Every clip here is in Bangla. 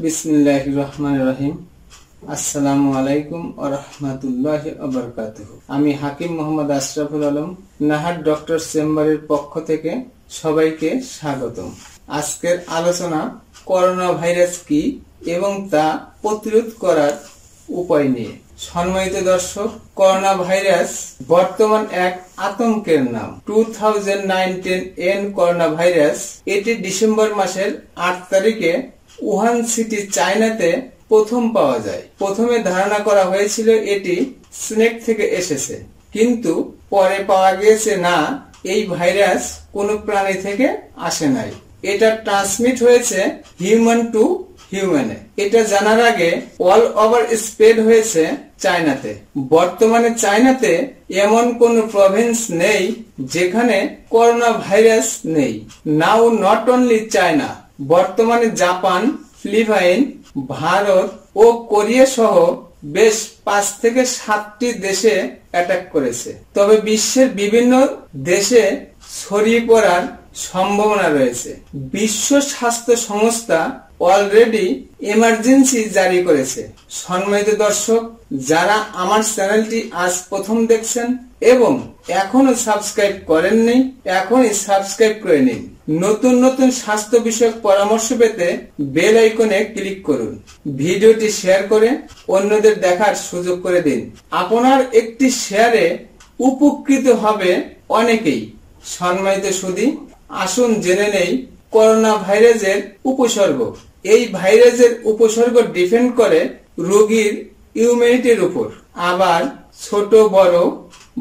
বিসমিল্লাহির রহমানির রহিম। আসসালামু আলাইকুম ওয়া রাহমাতুল্লাহি ওয়া বারাকাতুহু। আমি হাকিম মোহাম্মদ আশরাফুল আলম, নাহার ডক্টর চেম্বারের পক্ষ থেকে সবাইকে স্বাগতম। আজকের আলোচনা করোনা ভাইরাস কি এবং তা প্রতিরোধ করার উপায় নিয়ে। সম্মানিত দর্শক, করোনা ভাইরাস বর্তমান এক আতঙ্কের নাম। 2019 এন করোনা ভাইরাস এটি ডিসেম্বর মাসের 8 তারিখে উহান সিটি, চায়নাতে প্রথম পাওয়া যায়। প্রথমে ধারণা করা হয়েছিল এটি স্নেক থেকে এসেছে, কিন্তু পরে পাওয়া গিয়েছে না, এই ভাইরাস কোনো প্রাণী থেকে আসে নাই। এটা ট্রান্সমিট হয়েছে হিউম্যান টু হিউম্যানে। এটা জানার আগে অল ওভার স্প্রেড হয়েছে চায়নাতে। বর্তমানে চায়নাতে এমন কোন প্রভিন্স নেই যেখানে করোনা ভাইরাস নেই। নাও নট অনলি চায়না, বর্তমানে জাপান, ফিলিপাইন, ভারত ও কোরিয়া সহ বেশ 5 থেকে 7টি দেশে অ্যাটাক করেছে। তবে বিশ্বের বিভিন্ন দেশে ছড়িয়ে পড়ার সম্ভাবনা রয়েছে। বিশ্ব স্বাস্থ্য সংস্থা অলরেডি এমার্জেন্সি জারি করেছে। সম্মানিত দর্শক, যারা আমার চ্যানেলটি আজ প্রথম দেখছেন এবং এখনো সাবস্ক্রাইব করেননি, এখনই সাবস্ক্রাইব করে নিন। নতুন নতুন স্বাস্থ্য বিষয়ক পরামর্শ পেতে বেল আইকনে ক্লিক করুন। ভিডিওটি শেয়ার করে অন্যদের দেখার সুযোগ করে দিন। আপনার একটি শেয়ারে উপকৃত হবে অনেকেই। সম্মানিত সুধী, আসুন জেনে নেই করোনা ভাইরাসের উপসর্গ। এই ভাইরাসের উপসর্গ ডিপেন্ড করে রোগীর ইমিউনিটির উপর, আবার ছোট বড়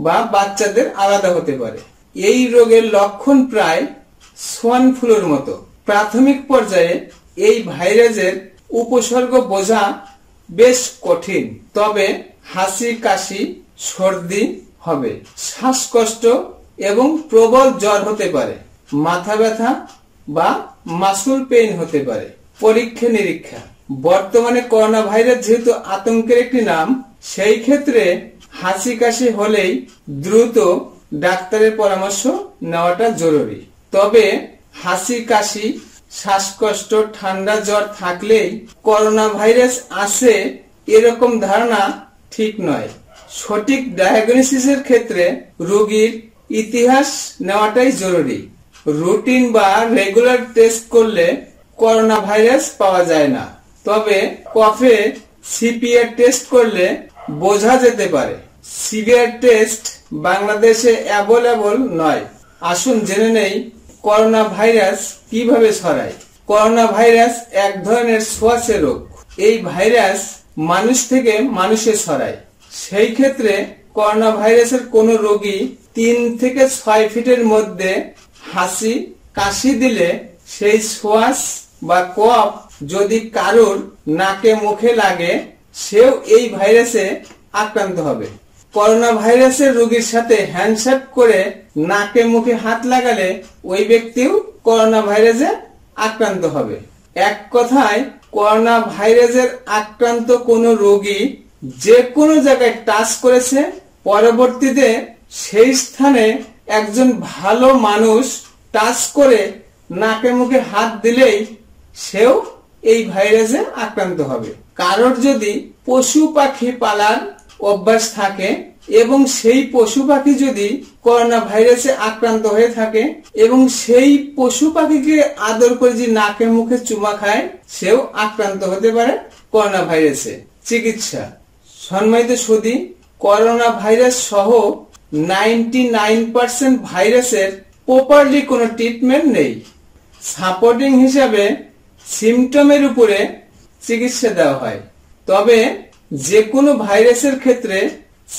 বা বাচ্চাদের আলাদা হতে পারে। এই রোগের লক্ষণ প্রায় সোয়াইন ফ্লুর মতো। প্রাথমিক পর্যায়ে এই ভাইরাসের উপসর্গ বোঝা বেশ কঠিন, তবে হাসি, কাশি, সর্দি হবে, শ্বাসকষ্ট এবং প্রবল জ্বর হতে পারে, মাথা ব্যথা বা মাসল পেইন হতে পারে। পরীক্ষা নিরীক্ষা। বর্তমানে করোনা ভাইরাস যেহেতু আতঙ্কের একটি নাম, সেই ক্ষেত্রে হাসি কাশি হলেই দ্রুত ডাক্তারের পরামর্শ নেওয়াটা জরুরি। তবে হাসি কাশি, শ্বাসকষ্ট, ঠান্ডা জ্বর থাকলেই করোনা ভাইরাস আছে এরকম ধারণা ঠিক নয়। সঠিক ডায়াগনোসিসের ক্ষেত্রে রোগীর ইতিহাস নেওয়াটাই জরুরি। রুটিন বা রেগুলার টেস্ট করলে করোনা ভাইরাস পাওয়া যায় না, তবে কফে সিপিআর টেস্ট করলে বোঝা যেতে পারে। সিভিআর টেস্ট বাংলাদেশে অ্যাভেলেবল নয়। আসুন জেনে নেই করোনা ভাইরাস কিভাবে ছড়ায়। করোনা ভাইরাস এক ধরনের ছোঁয়াচে রোগ। এই ভাইরাস মানুষ থেকে মানুষে ছড়ায়। সেই ক্ষেত্রে করোনা ভাইরাসের কোন রোগী 3 থেকে 6 ফিটের মধ্যে হাসি কাশি দিলে সেই ছোঁয়াচ বা কফ যদি কারোর নাকে মুখে লাগে, সেও এই ভাইরাসে আক্রান্ত হবে। করোনা ভাইরাসের রোগীর সাথে হ্যান্ডশেক করে নাকে মুখে হাত লাগালে ওই ব্যক্তিও করোনা ভাইরাসে আক্রান্ত হবে। এক কথায়, করোনা ভাইরাসের আক্রান্ত কোন রোগী যে কোনো জায়গায় টাচ করেছে, পরবর্তীতে সেই স্থানে একজন ভালো মানুষ টাচ করে নাকে মুখে হাত দিলেই সেও এই ভাইরাসে আক্রান্ত হবে। কারোর যদি পশু পাখি পালার অভ্যাস থাকে এবং সেই পশু পাখি যদি করোনা ভাইরাসে আক্রান্ত হয়ে থাকে এবং সেই পশু পাখিকে আদর করে যে নাকে মুখে চুমা খায়, সেও আক্রান্ত হতে পারে করোনা ভাইরাসে। চিকিৎসা। সম্মানিত সুধী, করোনা ভাইরাস সহ 99% ভাইরাসের প্রপারলি কোনো ট্রিটমেন্ট নেই। সাপোর্টিং হিসাবে সিমটমের উপরে চিকিৎসা দেওয়া হয়। তবে যে কোনো ভাইরাসের ক্ষেত্রে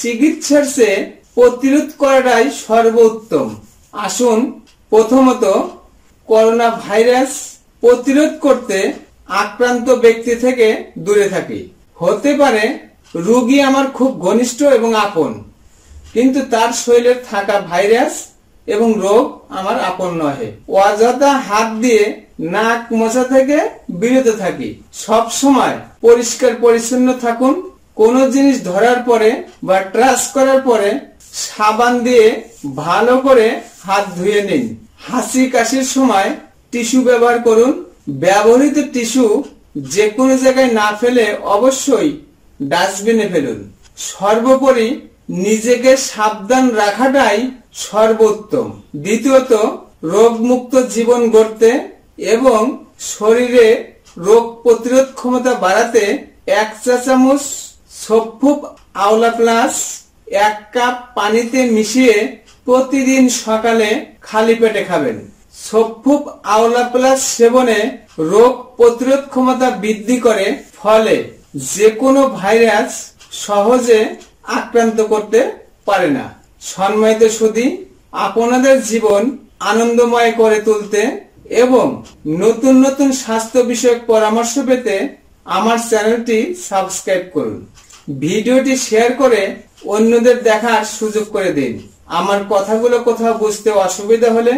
চিকিৎসার চেয়ে প্রতিরোধ করাটাই সর্বোত্তম। আসুন প্রথমত করোনা ভাইরাস প্রতিরোধ করতে আক্রান্ত ব্যক্তি থেকে দূরে থাকি। হতে পারে রোগী আমার খুব ঘনিষ্ঠ এবং আপন, কিন্তু তার শরীরে থাকা ভাইরাস এবং রোগ আমার আপন নহে। অযথা হাত দিয়ে নাক মোছা থেকে বিরত থাকি। সব সময় পরিষ্কার পরিচ্ছন্ন থাকুন। কোন জিনিস ধরার পরে বা টাচ করার পরে সাবান দিয়ে ভালো করে হাত ধুয়ে নিন। হাসি কাশির সময় টিস্যু ব্যবহার করুন। ব্যবহৃত টিস্যু যে কোনো জায়গায় না ফেলে অবশ্যই ডাস্টবিনে ফেলুন। সর্বোপরি নিজেকে সাবধান রাখাটাই সর্বোত্তম। দ্বিতীয়ত, রোগমুক্ত জীবন গড়তে এবং শরীরে রোগ প্রতিরোধ ক্ষমতা বাড়াতে 1 চা চামচ সফুপ আওলা প্লাস 1 কাপ পানিতে মিশিয়ে প্রতিদিন সকালে খালি পেটে খাবেন। সফুপ আওলা প্লাস সেবনে রোগ প্রতিরোধ ক্ষমতা বৃদ্ধি করে, ফলে যে কোনো ভাইরাস সহজে আক্রান্ত করতে পারে না। সম্মানিত সুধী, আপনাদের জীবন আনন্দময় করে তুলতে এবং নতুন নতুন স্বাস্থ্য বিষয়ক পরামর্শ পেতে আমার চ্যানেলটি সাবস্ক্রাইব করুন। ভিডিওটি শেয়ার করে অন্যদের দেখার সুযোগ করে দিন। আমার কথাগুলো কোথাও বুঝতে অসুবিধা হলে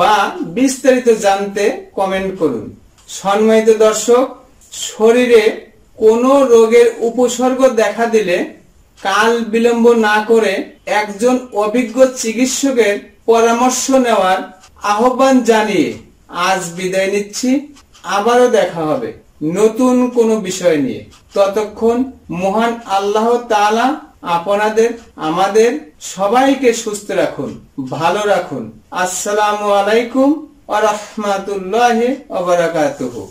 বা বিস্তারিত জানতে কমেন্ট করুন। সম্মানিত দর্শক, শরীরে কোনো রোগের উপসর্গ দেখা দিলে কাল বিলম্ব না করে একজন অভিজ্ঞ চিকিৎসকের পরামর্শ নেওয়ার আহ্বান জানিয়ে আজ বিদায় নিচ্ছি। আবারও দেখা হবে নতুন কোনো বিষয় নিয়ে। ততক্ষণ মহান আল্লাহ তাআলা আপনাদের আমাদের সবাইকে সুস্থ রাখুন, ভালো রাখুন। আসসালামু আলাইকুম ওয়া রাহমাতুল্লাহি ওয়া বারাকাতুহু।